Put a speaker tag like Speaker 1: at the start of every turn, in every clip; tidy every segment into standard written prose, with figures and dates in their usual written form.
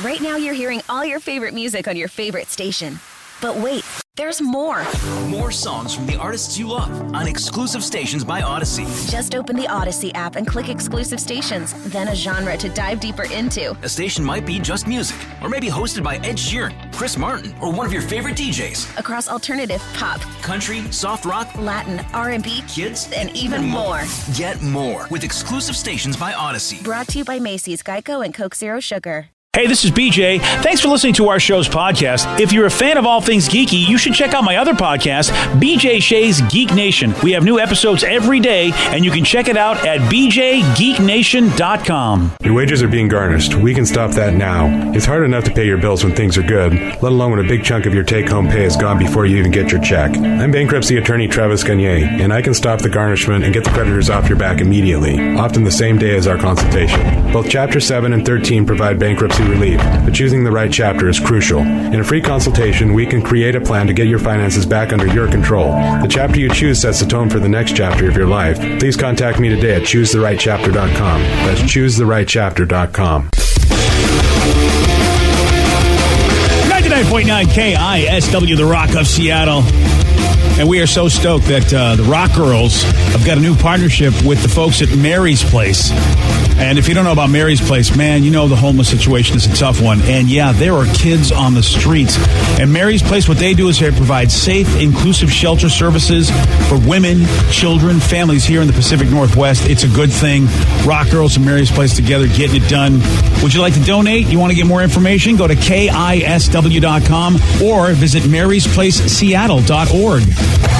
Speaker 1: Right now you're hearing all your favorite music on your favorite station. But wait, there's more.
Speaker 2: More songs from the artists you love on exclusive stations by Odyssey.
Speaker 1: Just open the Odyssey app and click exclusive stations, then a genre to dive deeper into.
Speaker 2: A station might be just music, or maybe hosted by Ed Sheeran, Chris Martin, or one of your favorite DJs.
Speaker 1: Across alternative, pop,
Speaker 2: country, soft rock,
Speaker 1: Latin, R&B,
Speaker 2: kids,
Speaker 1: and even more.
Speaker 2: Get more with exclusive stations by Odyssey.
Speaker 1: Brought to you by Macy's, Geico, and Coke Zero Sugar.
Speaker 3: Hey, this is BJ. Thanks for listening to our show's podcast. If you're a fan of all things geeky, you should check out my other podcast, BJ Shea's Geek Nation. We have new episodes every day, and you can check it out at bjgeeknation.com.
Speaker 4: Your wages are being garnished. We can stop that now. It's hard enough to pay your bills when things are good, let alone when a big chunk of your take-home pay is gone before you even get your check. I'm bankruptcy attorney Travis Gagne, and I can stop the garnishment and get the creditors off your back immediately, often the same day as our consultation. Both Chapter 7 and 13 provide bankruptcy relief, but choosing the right chapter is crucial. In a free consultation, we can create a plan to get your finances back under your control. The chapter you choose sets the tone for the next chapter of your life. Please contact me today at choosetherightchapter.com. That's choosetherightchapter.com.
Speaker 3: 99.9 KISW, the Rock of Seattle. And we are so stoked that the Rock Girls have got a new partnership with the folks at Mary's Place. And if you don't know about Mary's Place, man, you know the homeless situation is a tough one. And yeah, there are kids on the streets. And Mary's Place, what they do is they provide safe, inclusive shelter services for women, children, families here in the Pacific Northwest. It's a good thing. Rock Girls and Mary's Place together, getting it done. Would you like to donate? You want to get more information? Go to KISW.com or visit marysplaceseattle.org.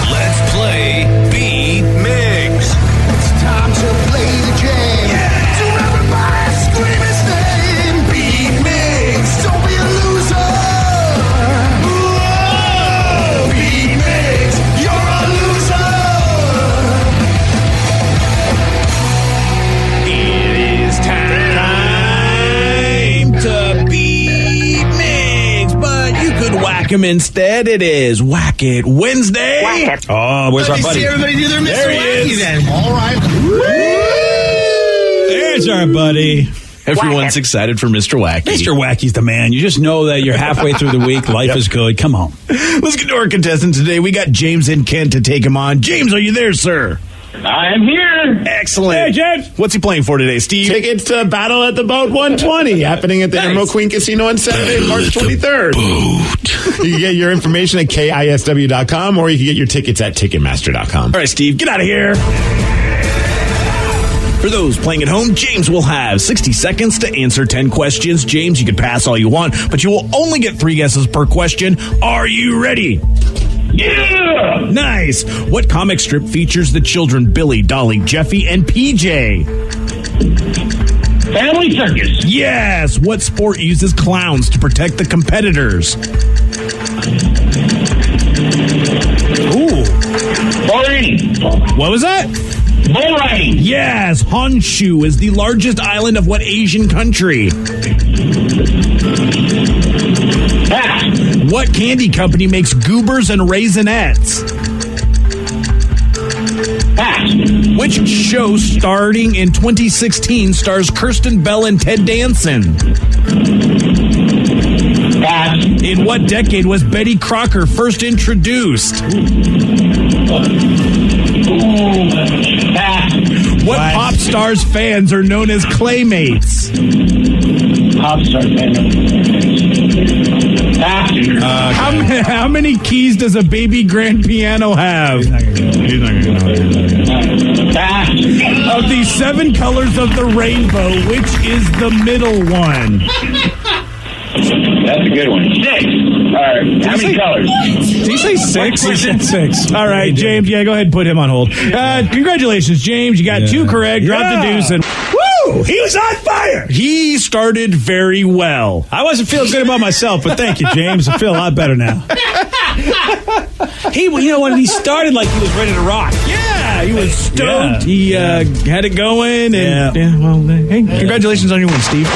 Speaker 2: Let's play Beat Migs.
Speaker 5: It's time to play the game. Yeah. So everybody scream his name. Beat Migs. Don't be a loser. Whoa. Beat Migs. You're a loser.
Speaker 3: It is time to beat Migs, but you could whack him instead. It is Whack It Wednesday.
Speaker 6: Whack it.
Speaker 3: Oh, where's our buddy?
Speaker 5: See everybody do their Mr.
Speaker 3: There he
Speaker 5: Wacky
Speaker 3: is.
Speaker 5: then. All right.
Speaker 3: There's our buddy.
Speaker 6: Everyone's excited for Mr. Wacky.
Speaker 3: Mr. Wacky's the man. You just know that you're halfway through the week. Life is good. Come on.
Speaker 6: Let's get to our contestants today. We got James and Kent to take him on. James, are you there, sir?
Speaker 7: I am here.
Speaker 6: Excellent.
Speaker 3: Hey, James.
Speaker 6: What's he playing for today, Steve?
Speaker 8: Tickets to Battle at the Boat 120 happening at the Emerald Queen Casino on Saturday, March 23rd. You can get your information at KISW.com or you can get your tickets at Ticketmaster.com.
Speaker 6: All right, Steve, get out of here. For those playing at home, James will have 60 seconds to answer 10 questions. James, you can pass all you want, but you will only get 3 guesses per question. Are you ready?
Speaker 7: Yeah.
Speaker 6: Nice. What comic strip features the children Billy, Dolly, Jeffy, and PJ?
Speaker 7: Family Circus.
Speaker 6: Yes. What sport uses clowns to protect the competitors? Ooh.
Speaker 7: Bull riding.
Speaker 6: What was that?
Speaker 7: Bull riding.
Speaker 6: Yes. Honshu is the largest island of what Asian country?
Speaker 7: Pass.
Speaker 6: What candy company makes goobers and raisinets?
Speaker 7: Pass.
Speaker 6: Which show starting in 2016 stars Kirsten Bell and Ted Danson?
Speaker 7: Pass.
Speaker 6: In what decade was Betty Crocker first introduced?
Speaker 7: Pass.
Speaker 6: What pop stars fans are known as Claymates?
Speaker 7: Pop star Pass.
Speaker 6: How many keys does a baby grand piano have?
Speaker 7: Pass.
Speaker 6: Of the 7 colors of the rainbow, which is the middle one?
Speaker 7: That's a good one. 6. All right. How many colors?
Speaker 6: Did he say 6? He said 6. All right, James. Yeah, go ahead and put him on hold. Congratulations, James. You got 2 correct. Drop the deuce. And woo! He was on fire. He started very well.
Speaker 3: I wasn't feeling good about myself, but thank you, James. I feel a lot better now. When he started like he was ready to rock.
Speaker 6: Yeah, he was stoked.
Speaker 3: Yeah.
Speaker 6: He had it going. And hey, congratulations on your win, Steve.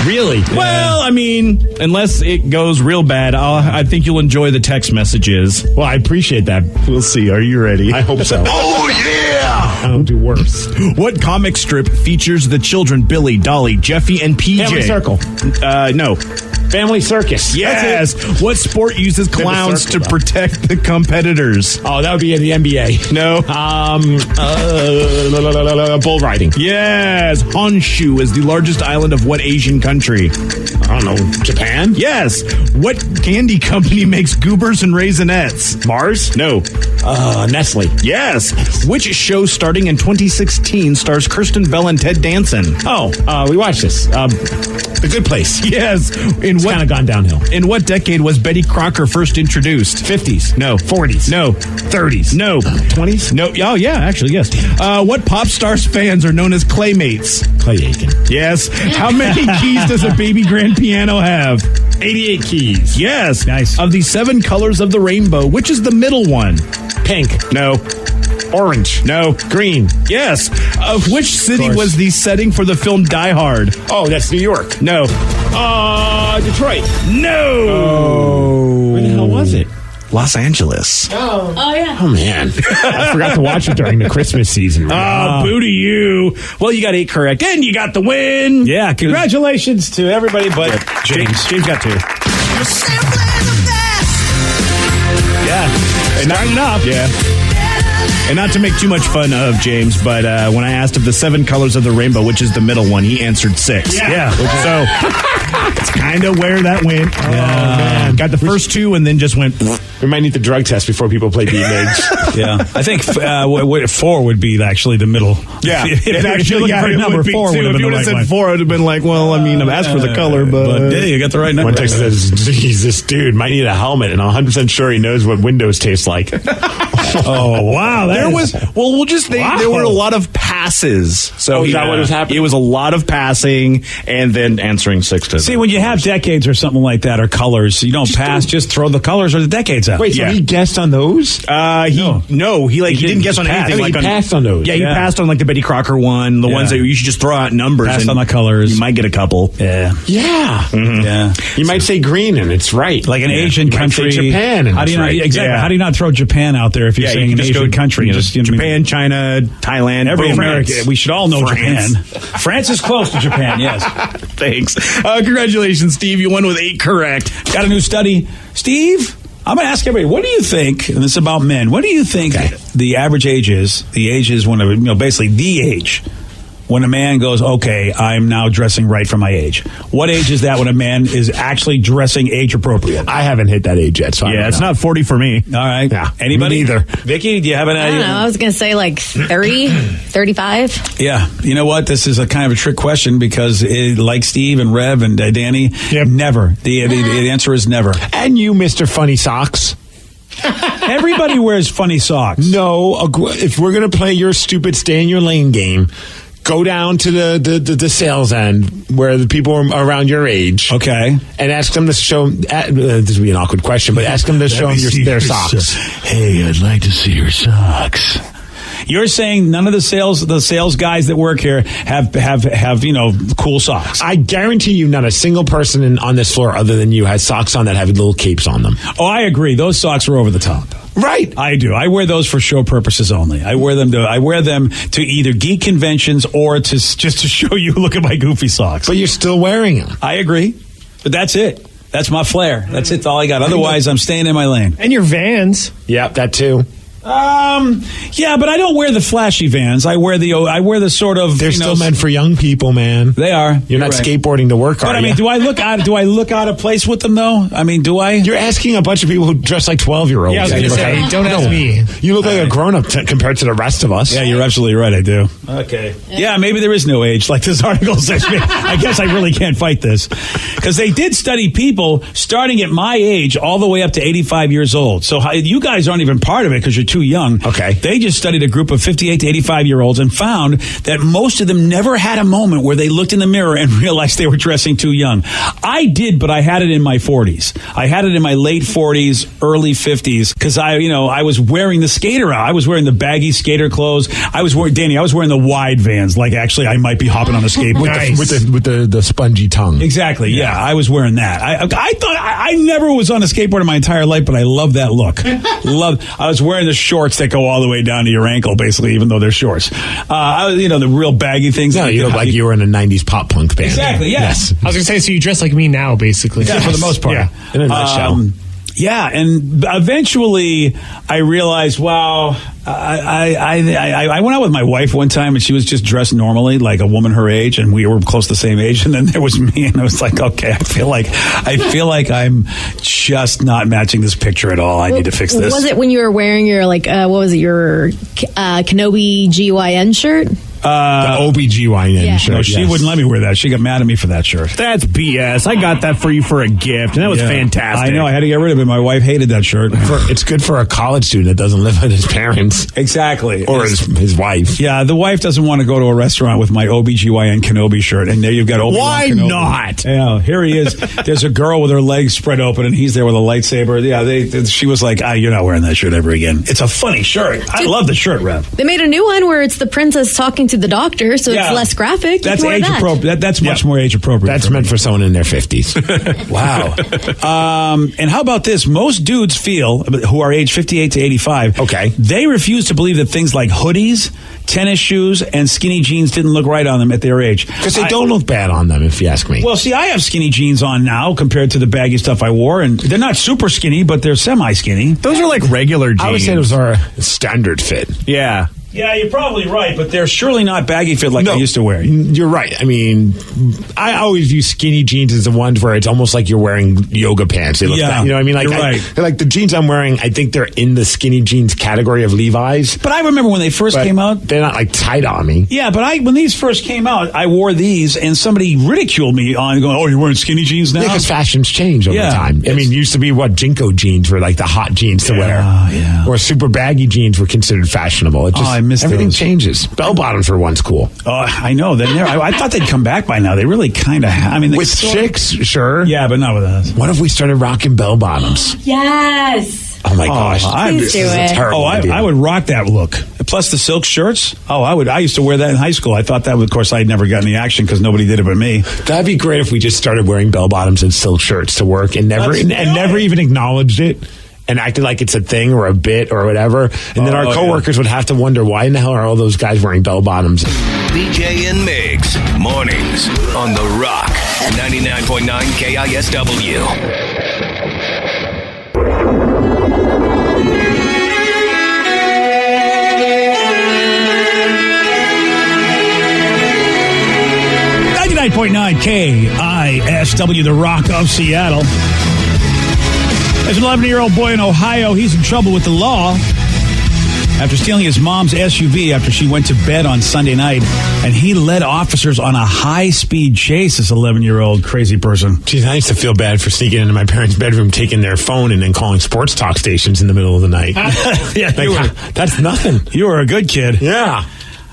Speaker 8: Really?
Speaker 6: Well, I mean, unless it goes real bad, I think you'll enjoy the text messages.
Speaker 8: Well, I appreciate that.
Speaker 6: We'll see. Are you ready?
Speaker 8: I hope so.
Speaker 5: Oh, yeah!
Speaker 8: I'll do worse.
Speaker 6: What comic strip features the children Billy, Dolly, Jeffy, and PJ?
Speaker 8: Family Circle.
Speaker 6: No.
Speaker 8: Family Circus.
Speaker 6: Yes. What sport uses clowns to protect the competitors?
Speaker 8: Oh, that would be in the NBA.
Speaker 6: No.
Speaker 8: Bull riding.
Speaker 6: Yes. Honshu is the largest island of what Asian country?
Speaker 8: I don't know. Japan?
Speaker 6: Yes. What candy company makes goobers and raisinets?
Speaker 8: Mars?
Speaker 6: No.
Speaker 8: Nestle.
Speaker 6: Yes. Which show starting in 2016 stars Kirsten Bell and Ted Danson?
Speaker 8: Oh, we watched this. The Good Place.
Speaker 6: Yes.
Speaker 8: It's kind of gone downhill.
Speaker 6: In what decade was Betty Crocker first introduced?
Speaker 8: 50s.
Speaker 6: No.
Speaker 8: 40s.
Speaker 6: No.
Speaker 8: 30s.
Speaker 6: No.
Speaker 8: 20s?
Speaker 6: No. Oh, yeah, actually, yes. What pop star's fans are known as Claymates?
Speaker 8: Clay Aiken.
Speaker 6: Yes. How many keys does a baby grand piano have?
Speaker 8: 88 keys.
Speaker 6: Yes.
Speaker 8: Nice.
Speaker 6: Of the 7 colors of the rainbow, which is the middle one?
Speaker 8: Pink.
Speaker 6: No.
Speaker 8: Orange.
Speaker 6: No.
Speaker 8: Green.
Speaker 6: Yes. Of which city was the setting for the film Die Hard?
Speaker 8: Oh, that's New York.
Speaker 6: No.
Speaker 8: Detroit.
Speaker 6: No.
Speaker 8: Oh. Where the hell was it?
Speaker 6: Los Angeles.
Speaker 9: Oh, yeah.
Speaker 8: Oh, man. I forgot to watch it during the Christmas season.
Speaker 6: Boo to you. Well, you got 8 correct, and you got the win.
Speaker 3: Yeah, congratulations to everybody but James. James got 2.
Speaker 5: You're simply the best.
Speaker 6: Yeah. And starting up. Yeah. And not to make too much fun of James, but when I asked of the 7 colors of the rainbow, which is the middle one, he answered 6.
Speaker 3: Yeah.
Speaker 6: So it's kind of where that went.
Speaker 8: Oh, man.
Speaker 6: Got the first 2 and then just went.
Speaker 8: We might need the drug test before people play B-Migs.
Speaker 3: Yeah. I think 4 would be actually the middle.
Speaker 6: Yeah.
Speaker 3: If actually,
Speaker 6: yeah,
Speaker 3: for number 4 would have been
Speaker 6: if you
Speaker 3: the
Speaker 6: would have
Speaker 3: right
Speaker 6: said
Speaker 3: one.
Speaker 6: 4, I would have been like, well, I mean, I've asked for the color, but
Speaker 3: yeah, you got the right number.
Speaker 8: One text says, geez, this dude might need a helmet, and I'm 100% sure he knows what Windows tastes like.
Speaker 3: Oh, wow.
Speaker 6: There were a lot of passes. So
Speaker 8: is that what was happening?
Speaker 6: It was a lot of passing and then answering 6 to
Speaker 3: See, when you have decades or something like that, or colors, you don't pass, just throw the colors or the decades out.
Speaker 8: Wait, so he guessed on those?
Speaker 6: He didn't guess on anything.
Speaker 8: He passed on those.
Speaker 6: Yeah, he passed on like the Betty Crocker one, the ones that you should just throw out numbers.
Speaker 3: Passed
Speaker 6: and
Speaker 3: on the colors.
Speaker 6: You might get a couple.
Speaker 3: Yeah.
Speaker 8: Yeah.
Speaker 6: Mm-hmm.
Speaker 3: Yeah.
Speaker 8: You might say green, and it's right.
Speaker 3: Like an Asian
Speaker 8: You might say
Speaker 3: country.
Speaker 8: Japan, and
Speaker 3: how do you
Speaker 8: it's
Speaker 3: not,
Speaker 8: right.
Speaker 3: exactly.
Speaker 6: Yeah.
Speaker 3: How do you not throw Japan out there if you're saying
Speaker 6: you
Speaker 3: an
Speaker 6: can just
Speaker 3: Asian
Speaker 6: go,
Speaker 3: country?
Speaker 6: Japan, China, Thailand,
Speaker 3: Every
Speaker 6: boom,
Speaker 3: American.
Speaker 6: France.
Speaker 3: We should all know
Speaker 6: France.
Speaker 3: Japan. France is close to Japan, yes.
Speaker 6: Thanks. Congratulations, Steve. You won with 8 correct.
Speaker 3: Got a new study. Steve, I'm going to ask everybody, what do you think, and this is about men, what do you think the average age is? The age is when, basically the age when a man goes, okay, I'm now dressing right for my age. What age is that when a man is actually dressing age appropriate?
Speaker 8: I haven't hit that age yet, so I don't
Speaker 6: It's
Speaker 8: know.
Speaker 6: not 40 for me.
Speaker 3: All right.
Speaker 8: Yeah,
Speaker 3: Anybody?
Speaker 8: me neither.
Speaker 3: Vicky, do you have an
Speaker 9: I
Speaker 3: idea?
Speaker 9: don't know. I was going to say like 30, 35.
Speaker 3: Yeah. You know what? This is a kind of a trick question because like Steve and Rev and Danny, never. The answer is never.
Speaker 8: And you, Mr. Funny Socks.
Speaker 3: Everybody wears funny socks.
Speaker 8: No, if we're going to play your stupid stay in your lane game, go down to the sales end where the people are around your age.
Speaker 3: Okay.
Speaker 8: And ask them to show, this would be an awkward question, but ask them to show them their socks.
Speaker 3: Hey, I'd like to see your socks. You're saying none of the sales guys that work here have cool socks.
Speaker 8: I guarantee you not a single person on this floor other than you has socks on that have little capes on them.
Speaker 3: Oh, I agree. Those socks are over the top.
Speaker 8: Right.
Speaker 3: I do. I wear those for show purposes only. I wear them to either geek conventions or just to show you, look at my goofy socks.
Speaker 8: But you're still wearing them.
Speaker 3: I agree. But that's it. That's my flair. That's it. That's all I got. Otherwise, I'm staying in my lane.
Speaker 10: And your Vans.
Speaker 8: Yep, that too.
Speaker 3: Yeah, but I don't wear the flashy Vans. I wear the sort of.
Speaker 8: They're still meant for young people, man.
Speaker 3: They are.
Speaker 8: You're not
Speaker 3: right.
Speaker 8: skateboarding to work,
Speaker 3: But
Speaker 8: are
Speaker 3: I mean,
Speaker 8: you?
Speaker 3: do I look out of place with them though? I mean, do I?
Speaker 8: You're asking a bunch of people who dress like 12-year-olds.
Speaker 10: Yeah, I was going to say, don't ask me.
Speaker 8: You look like a grown-up compared to the rest of us.
Speaker 3: Yeah, you're absolutely right. I do. Okay. Yeah, maybe there is no age, like this article says. I guess I really can't fight this because they did study people starting at my age all the way up to 85 years old. So you guys aren't even part of it because you're too young.
Speaker 8: Okay.
Speaker 3: They just studied a group of 58 to 85-year-olds and found that most of them never had a moment where they looked in the mirror and realized they were dressing too young. I did, but I had it in my 40s. I had it in my late 40s, early 50s, because I was wearing the skater out. I was wearing the baggy skater clothes. I was wearing the wide Vans. Like, actually, I might be hopping on a skateboard.
Speaker 8: With the spongy tongue.
Speaker 3: Exactly. Yeah, I was wearing that. I thought I never was on a skateboard in my entire life, but I love that look. I was wearing the shorts that go all the way down to your ankle, basically, even though they're shorts. The real baggy things.
Speaker 8: No, you look like you were in a 90s pop punk band.
Speaker 3: Exactly. Yeah.
Speaker 10: I
Speaker 3: Yes.
Speaker 10: was going to say, so you dress like me now, basically.
Speaker 3: Yeah, for the most part.
Speaker 10: Yeah.
Speaker 8: In a nutshell.
Speaker 3: Yeah, and eventually I realized, wow, I went out with my wife one time, and she was just dressed normally, like a woman her age, and we were close to the same age. And then there was me, and I was like, okay, I feel like I'm just not matching this picture at all. I need to fix this.
Speaker 9: Was it when you were wearing your your Kenobi GYN shirt?
Speaker 8: The OBGYN shirt.
Speaker 3: No, she wouldn't let me wear that. She got mad at me for that shirt.
Speaker 6: That's BS. I got that for you for a gift, and that was fantastic.
Speaker 3: I know. I had to get rid of it. My wife hated that shirt.
Speaker 8: It's good for a college student that doesn't live with his parents.
Speaker 3: Exactly.
Speaker 8: Or his wife.
Speaker 3: Yeah, the wife doesn't want to go to a restaurant with my OBGYN Kenobi shirt, and there you've got Obi-Wan
Speaker 8: Why
Speaker 3: Kenobi.
Speaker 8: not?
Speaker 3: Yeah, here he is. There's a girl with her legs spread open, and he's there with a lightsaber. Yeah, she was like, you're not wearing that shirt ever again. It's a funny shirt. I love the shirt, Rev.
Speaker 9: They made a new one where it's the princess talking to the doctor, so it's less graphic.
Speaker 3: That's age appropriate. That's much more age appropriate.
Speaker 8: That's meant for someone in their 50s.
Speaker 3: Wow. And how about this? Most dudes feel, who are age 58 to 85, they refuse to believe that things like hoodies, tennis shoes, and skinny jeans didn't look right on them at their age.
Speaker 8: Because they don't look bad on them, if you ask me.
Speaker 3: Well, see, I have skinny jeans on now compared to the baggy stuff I wore, and they're not super skinny, but they're semi-skinny.
Speaker 6: Those are like regular jeans.
Speaker 8: I would say those are a standard fit.
Speaker 6: Yeah.
Speaker 3: Yeah, you're probably right, but they're surely not baggy fit like I used to wear.
Speaker 8: You're right. I mean, I always view skinny jeans as the ones where it's almost like you're wearing yoga pants. They look you know what I mean? Like,
Speaker 3: you're right.
Speaker 8: Like the jeans I'm wearing, I think they're in the skinny jeans category of Levi's.
Speaker 3: But I remember when they first came out.
Speaker 8: They're not like tight on me.
Speaker 3: Yeah, but when these first came out, I wore these, and somebody ridiculed me on going, "Oh, you're wearing skinny jeans now?"
Speaker 8: Yeah, because fashions change over time. I mean, it used to be Jinko jeans were like the hot jeans to wear.
Speaker 3: Yeah.
Speaker 8: Or super baggy jeans were considered fashionable. It just,
Speaker 3: I miss
Speaker 8: everything
Speaker 3: those.
Speaker 8: changes. Bell bottoms were once cool.
Speaker 3: Oh, I know. I thought they'd come back by now. They really kind of have. I mean,
Speaker 8: with chicks, sure.
Speaker 3: Yeah, but not with us.
Speaker 8: What if we started rocking bell bottoms?
Speaker 9: Yes.
Speaker 8: Oh my gosh!
Speaker 9: Please do it.
Speaker 3: I would rock that look. Plus the silk shirts. Oh, I would. I used to wear that in high school. I thought that would. Of course, I'd never gotten the action because nobody did it but me.
Speaker 8: That'd be great if we just started wearing bell bottoms and silk shirts to work and never even acknowledged it. And acted like it's a thing or a bit or whatever. And then our coworkers would have to wonder, why in the hell are all those guys wearing bell bottoms?
Speaker 2: BJ and Migs, mornings on The Rock, 99.9 KISW.
Speaker 3: .9 KISW, The Rock of Seattle. There's an 11-year-old boy in Ohio. He's in trouble with the law after stealing his mom's SUV after she went to bed on Sunday night. And he led officers on a high-speed chase, this 11-year-old crazy person.
Speaker 8: Geez, I used to feel bad for sneaking into my parents' bedroom, taking their phone, and then calling sports talk stations in the middle of the night. That's nothing.
Speaker 3: You were a good kid.
Speaker 8: Yeah.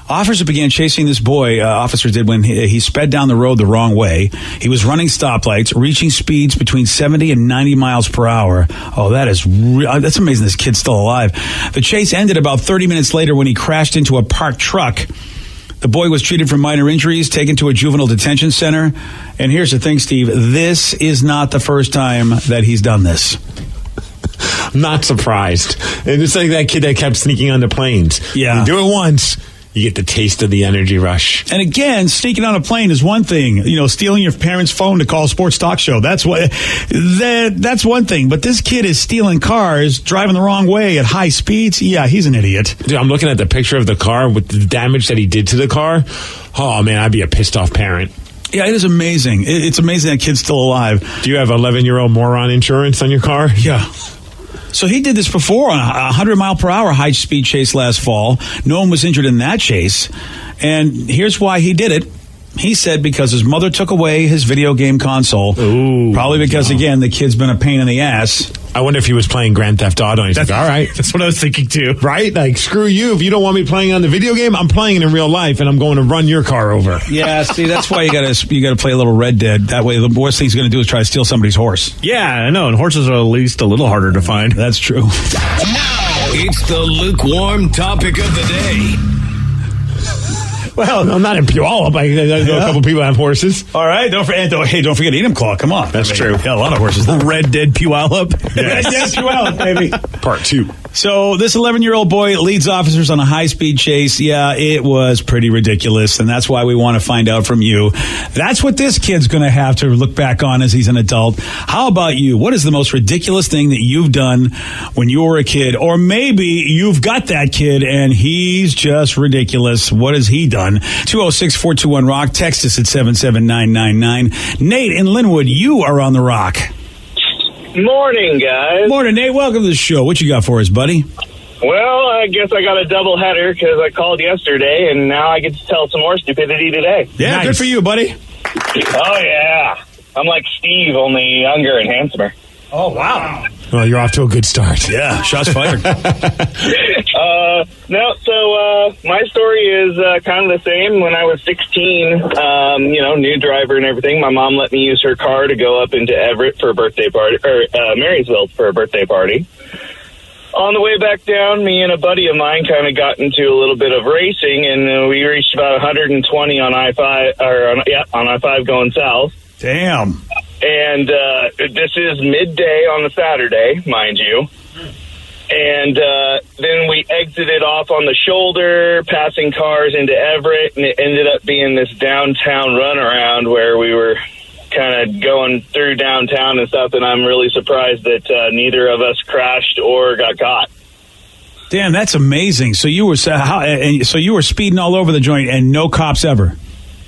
Speaker 3: Officers began chasing this boy, officers did, when he sped down the road the wrong way. He was running stoplights, reaching speeds between 70 and 90 miles per hour. Oh, that's amazing this kid's still alive. The chase ended about 30 minutes later when he crashed into a parked truck. The boy was treated for minor injuries, taken to a juvenile detention center. And here's the thing, Steve, this is not the first time that he's done this.
Speaker 8: I'm not surprised. And it's like that kid that kept sneaking onto planes.
Speaker 3: Yeah.
Speaker 8: You do it once, you get the taste of the energy rush.
Speaker 3: And again, sneaking on a plane is one thing. You know, stealing your parents' phone to call a sports talk show. That's one thing. But this kid is stealing cars, driving the wrong way at high speeds. Yeah, he's an idiot.
Speaker 8: Dude, I'm looking at the picture of the car with the damage that he did to the car. Oh, man, I'd be a pissed off parent.
Speaker 3: Yeah, it is amazing. It's amazing that kid's still alive.
Speaker 8: Do you have 11-year-old moron insurance on your car?
Speaker 3: Yeah. So he did this before on a 100-mile-per-hour high-speed chase last fall. No one was injured in that chase. And here's why he did it. He said because his mother took away his video game console.
Speaker 8: Ooh,
Speaker 3: probably because, again, the kid's been a pain in the ass.
Speaker 8: I wonder if he was playing Grand Theft Auto. And he's like, all right.
Speaker 6: That's what I was thinking, too.
Speaker 8: Right? Like, screw you. If you don't want me playing on the video game, I'm playing it in real life, and I'm going to run your car over.
Speaker 3: Yeah, see, that's why you gotta play a little Red Dead. That way, the worst thing he's going to do is try to steal somebody's horse.
Speaker 6: Yeah, I know, and horses are at least a little harder to find.
Speaker 3: That's true.
Speaker 5: Now, it's the lukewarm topic of the day.
Speaker 8: Well, no, not in Puyallup. I know a couple people have horses.
Speaker 3: All right, don't forget Enumclaw. Come on,
Speaker 8: that's true.
Speaker 3: Yeah, a lot of horses.
Speaker 6: Red Dead Puyallup.
Speaker 3: Yes, Puyallup, baby.
Speaker 8: Part 2.
Speaker 3: So this 11-year-old boy leads officers on a high-speed chase. Yeah, it was pretty ridiculous, and that's why we want to find out from you. That's what this kid's going to have to look back on as he's an adult. How about you? What is the most ridiculous thing that you've done when you were a kid? Or maybe you've got that kid, and he's just ridiculous. What has he done? 206-421-ROCK. Text us at 77999. Nate in Linwood, you are on the Rock.
Speaker 7: Morning, guys.
Speaker 3: Morning, Nate. Welcome to the show. What you got for us, buddy?
Speaker 7: Well, I guess I got a double header because I called yesterday, and now I get to tell some more stupidity today.
Speaker 3: Yeah,
Speaker 8: Nice.
Speaker 3: Good for you, buddy.
Speaker 7: Oh, yeah. I'm like Steve, only younger and handsomer.
Speaker 3: Oh, wow.
Speaker 8: Well, you're off to a good start.
Speaker 3: Yeah, shots fired.
Speaker 7: My story is kind of the same. When I was 16, new driver and everything, my mom let me use her car to go up into Everett for a birthday party, or Marysville for a birthday party. On the way back down, me and a buddy of mine kind of got into a little bit of racing, and we reached about 120 on I-5, on I-5 going south.
Speaker 3: Damn.
Speaker 7: And this is midday on a Saturday, mind you. And then we exited off on the shoulder, passing cars into Everett, and it ended up being this downtown runaround where we were kind of going through downtown and stuff, and I'm really surprised that neither of us crashed or got caught.
Speaker 3: Damn, that's amazing. So you were speeding all over the joint and no cops ever?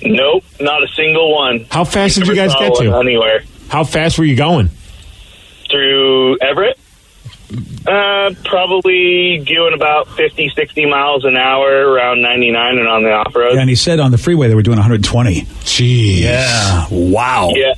Speaker 7: Nope, not a single one.
Speaker 8: How fast did you guys get to?
Speaker 7: Anywhere.
Speaker 8: How fast were you going?
Speaker 7: Through Everett? Probably doing about 50, 60 miles an hour around 99 and on the off-road.
Speaker 3: Yeah, and he said on the freeway they were doing 120.
Speaker 8: Jeez.
Speaker 3: Yeah. Wow.
Speaker 7: Yeah.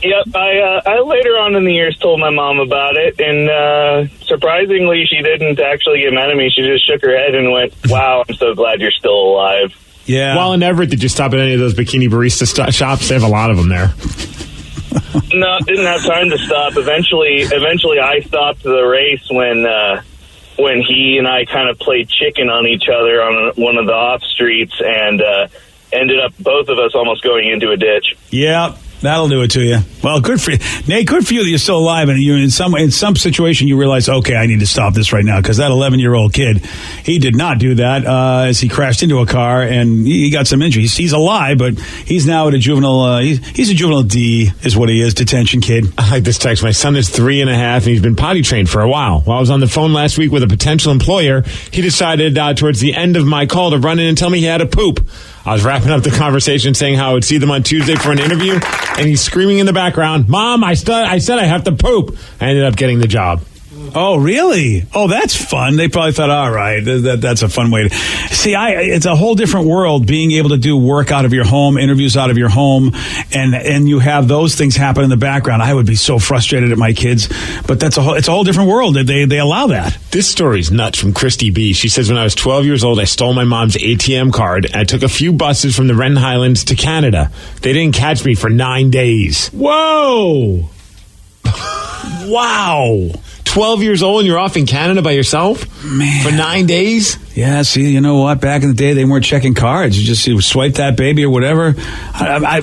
Speaker 7: Yep. I later on in the years told my mom about it, and surprisingly, she didn't actually get mad at me. She just shook her head and went, "Wow, I'm so glad you're still alive."
Speaker 3: Yeah.
Speaker 8: While in Everett, did you stop at any of those bikini barista shops? They have a lot of them there.
Speaker 7: No, didn't have time to stop. Eventually, I stopped the race when he and I kind of played chicken on each other on one of the off streets, and ended up both of us almost going into a ditch.
Speaker 3: Yeah. That'll do it to you. Well, good for you, Nate. Good for you that you're still alive, and you in some situation you realize, okay, I need to stop this right now, because that 11-year-old kid, he did not do that as he crashed into a car and he got some injuries. He's alive, but he's now at a juvenile. He's a juvenile D, is what he is, detention kid.
Speaker 8: I like this text. My son is 3.5, and he's been potty trained for a while. While I was on the phone last week with a potential employer, he decided towards the end of my call to run in and tell me he had to poop. I was wrapping up the conversation saying how I would see them on Tuesday for an interview, and he's screaming in the background, "Mom, I said I have to poop." I ended up getting the job.
Speaker 3: Oh, really? Oh, that's fun. They probably thought, all right, that's a fun way to see. It's a whole different world being able to do work out of your home, interviews out of your home, and you have those things happen in the background. I would be so frustrated at my kids, but it's a whole different world. They allow that.
Speaker 8: This story's nuts from Christy B. She says, when I was 12 years old, I stole my mom's ATM card, and I took a few buses from the Renton Highlands to Canada. They didn't catch me for 9 days.
Speaker 3: Whoa!
Speaker 8: Wow. 12 years old and you're off in Canada by yourself?
Speaker 3: Man.
Speaker 8: For 9 days?
Speaker 3: Yeah, see, you know what? Back in the day, they weren't checking cards. You swipe that baby or whatever.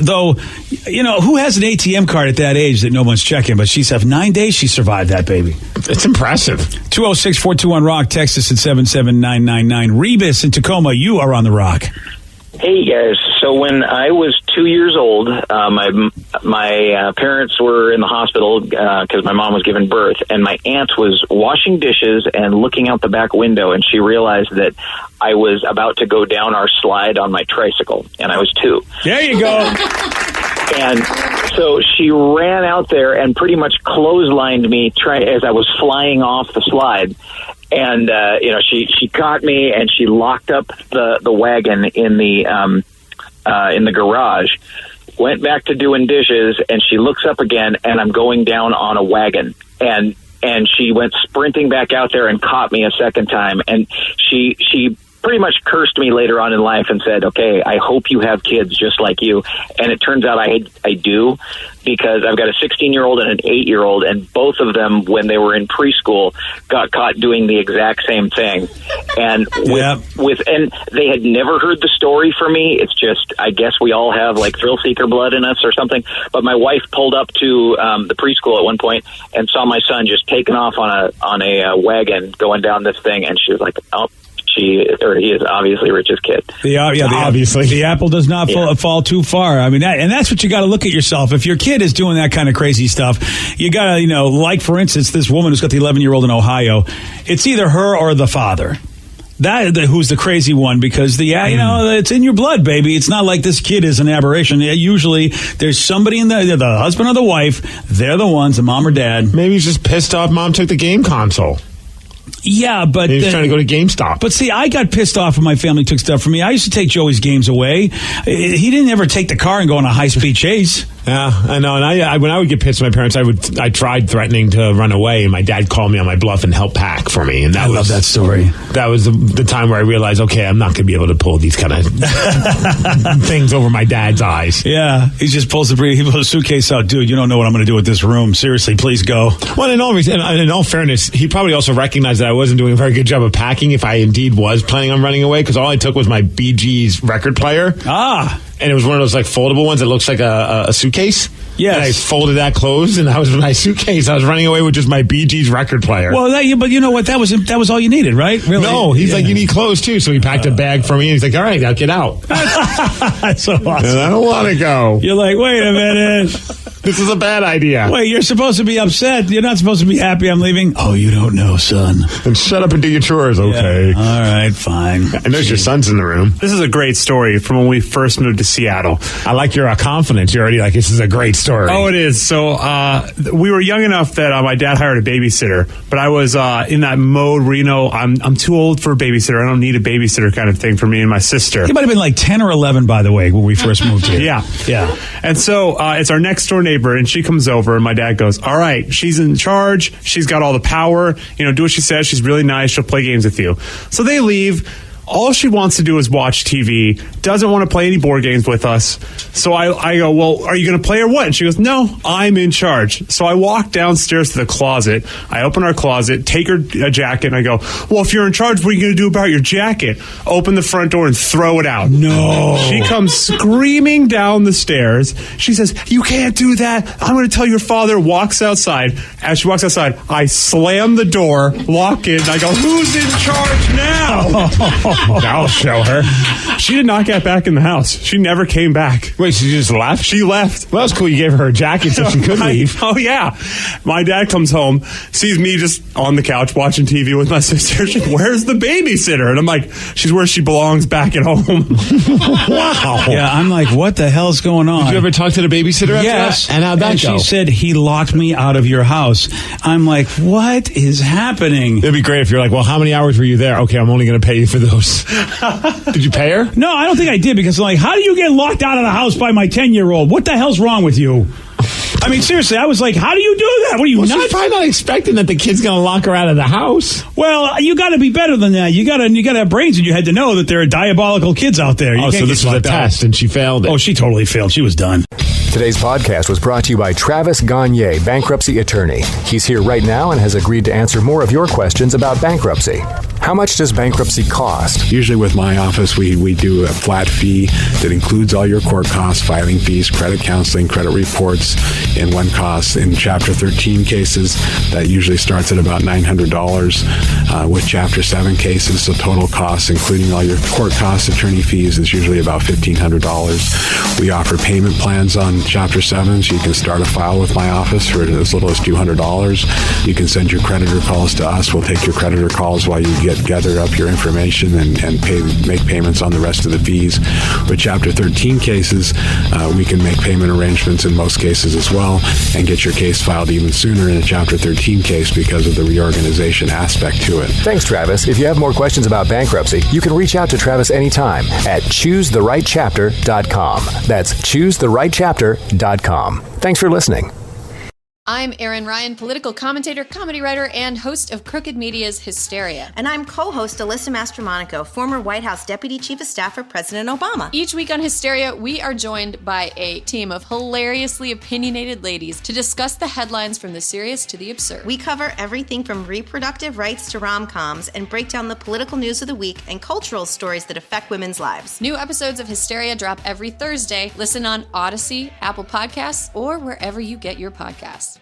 Speaker 3: Though, who has an ATM card at that age that no one's checking? But she's had 9 days, she survived that baby.
Speaker 8: It's impressive.
Speaker 3: 206-421-ROCK, text us at 77999. Rebus in Tacoma, you are on the Rock.
Speaker 11: Hey guys, so when I was 2 years old, my parents were in the hospital because my mom was giving birth, and my aunt was washing dishes and looking out the back window, and she realized that I was about to go down our slide on my tricycle, and I was 2.
Speaker 3: There you go.
Speaker 11: And so she ran out there and pretty much clotheslined me as I was flying off the slide. And, she caught me and she locked up the wagon in the in the garage, went back to doing dishes, and she looks up again, and I'm going down on a wagon. And she went sprinting back out there and caught me a second time. And she pretty much cursed me later on in life and said, okay, I hope you have kids just like you. And it turns out I do, because I've got a 16-year-old and an 8-year-old, and both of them, when they were in preschool, got caught doing the exact same thing. And and they had never heard the story from me. It's just, I guess we all have like thrill seeker blood in us or something. But my wife pulled up to the preschool at one point and saw my son just taking off on a wagon going down this thing, and she was like, oh. He is obviously Rich's kid.
Speaker 3: Obviously. The apple does not fall too far. I mean, and that's what you got to look at yourself. If your kid is doing that kind of crazy stuff, you got to, like, for instance, this woman who's got the 11-year-old in Ohio, it's either her or the father. Who's the crazy one, because it's in your blood, baby. It's not like this kid is an aberration. Usually there's somebody in the husband or the wife. They're the ones, the mom or dad.
Speaker 8: Maybe he's just pissed off mom took the game console.
Speaker 3: Yeah, but
Speaker 8: he's trying to go to GameStop.
Speaker 3: But see, I got pissed off when my family took stuff from me. I used to take Joey's games away. He didn't ever take the car and go on a high-speed chase.
Speaker 8: Yeah, I know. And when I would get pissed at my parents, I tried threatening to run away, and my dad called me on my bluff and helped pack for me. And I love that story. That was the time where I realized, okay, I'm not going to be able to pull these kind of things over my dad's eyes.
Speaker 3: Yeah, he just pulls the suitcase out. Dude, you don't know what I'm going to do with this room. Seriously, please go.
Speaker 8: Well, in all fairness, he probably also recognized that I wasn't doing a very good job of packing if I indeed was planning on running away, because all I took was my Bee Gees record player. And it was one of those like foldable ones that looks like a suitcase. Yes. And I folded that closed, and that was my suitcase. I was running away with just my Bee Gees record player.
Speaker 3: Well, but you know what? That was all you needed, right? Really?
Speaker 8: No, he's like, you need clothes too. So he packed a bag for me, and he's like, all right, now get out.
Speaker 3: That's so awesome.
Speaker 8: And I don't want to go.
Speaker 3: You're like, wait a minute.
Speaker 8: This is a bad idea.
Speaker 3: Wait, you're supposed to be upset. You're not supposed to be happy I'm leaving. Oh, you don't know, son.
Speaker 8: Then shut up and do your chores, okay?
Speaker 3: Yeah. All right, fine.
Speaker 8: I know your son's in the room.
Speaker 10: This is a great story from when we first moved to Seattle.
Speaker 8: I like your confidence. You're already like, this is a great story.
Speaker 10: Oh, it is. So we were young enough that my dad hired a babysitter, but I was in that mode where, I'm too old for a babysitter. I don't need a babysitter kind of thing for me and my sister.
Speaker 3: He might have been like 10 or 11, by the way, when we first moved here.
Speaker 10: Yeah. And so it's our next door neighbor, and she comes over, and my dad goes, all right, she's in charge. She's got all the power. Do what she says. She's really nice. She'll play games with you. So they leave. All she wants to do is watch TV, doesn't want to play any board games with us. So I go, well, are you going to play or what? And she goes, no, I'm in charge. So I walk downstairs to the closet. I open our closet, take her jacket, and I go, well, if you're in charge, what are you going to do about your jacket? Open the front door and throw it out.
Speaker 3: No.
Speaker 10: She comes screaming down the stairs. She says, you can't do that. I'm going to tell your father. Walks outside. As she walks outside, I slam the door, lock it, and I go, who's in charge now?
Speaker 8: I'll show her.
Speaker 10: She did not get back in the house. She never came back.
Speaker 8: Wait, she just left?
Speaker 10: She left.
Speaker 8: Well, that's cool. You gave her a jacket so she could leave.
Speaker 10: Oh, yeah. My dad comes home, sees me just on the couch watching TV with my sister. She's like, where's the babysitter? And I'm like, she's where she belongs, back at home.
Speaker 3: Wow. Yeah, I'm like, what the hell's going on?
Speaker 8: Did you ever talk to the babysitter after
Speaker 3: Yes.
Speaker 8: that? And how'd that go?
Speaker 3: She said, he locked me out of your house. I'm like, what is happening?
Speaker 8: It'd be great if you're like, well, how many hours were you there? Okay, I'm only going to pay you for those. Did you pay her?
Speaker 3: No, I don't think I did, because I'm like, how do you get locked out of the house by my 10-year-old? What the hell's wrong with you? I mean, seriously, I was like, how do you do that? What are you nuts?
Speaker 8: She's probably not expecting that the kid's going to lock her out of the house.
Speaker 3: Well, you got to be better than that. You got to have brains, and you had to know that there are diabolical kids out there.
Speaker 8: So this was a test, and she failed it.
Speaker 3: Oh, she totally failed. She was done.
Speaker 12: Today's podcast was brought to you by Travis Gagne, bankruptcy attorney. He's here right now and has agreed to answer more of your questions about bankruptcy. How much does bankruptcy cost?
Speaker 4: Usually with my office, we do a flat fee that includes all your court costs, filing fees, credit counseling, credit reports, and one cost. In Chapter 13 cases, that usually starts at about $900. With Chapter 7 cases, the total cost, including all your court costs, attorney fees, is usually about $1,500. We offer payment plans on Chapter 7, so you can start a file with my office for as little as $200. You can send your creditor calls to us. We'll take your creditor calls while you get gather up your information and make payments on the rest of the fees. With Chapter 13 cases, we can make payment arrangements in most cases as well and get your case filed even sooner in a Chapter 13 case because of the reorganization aspect to it.
Speaker 12: Thanks, Travis. If you have more questions about bankruptcy, you can reach out to Travis anytime at choosetherightchapter.com. That's choosetherightchapter.com. Thanks for listening.
Speaker 13: I'm Erin Ryan, political commentator, comedy writer, and host of Crooked Media's Hysteria.
Speaker 14: And I'm co-host Alyssa Mastromonaco, former White House Deputy Chief of Staff for President Obama.
Speaker 13: Each week on Hysteria, we are joined by a team of hilariously opinionated ladies to discuss the headlines from the serious to the absurd.
Speaker 14: We cover everything from reproductive rights to rom-coms and break down the political news of the week and cultural stories that affect women's lives.
Speaker 13: New episodes of Hysteria drop every Thursday. Listen on Odyssey, Apple Podcasts, or wherever you get your podcasts.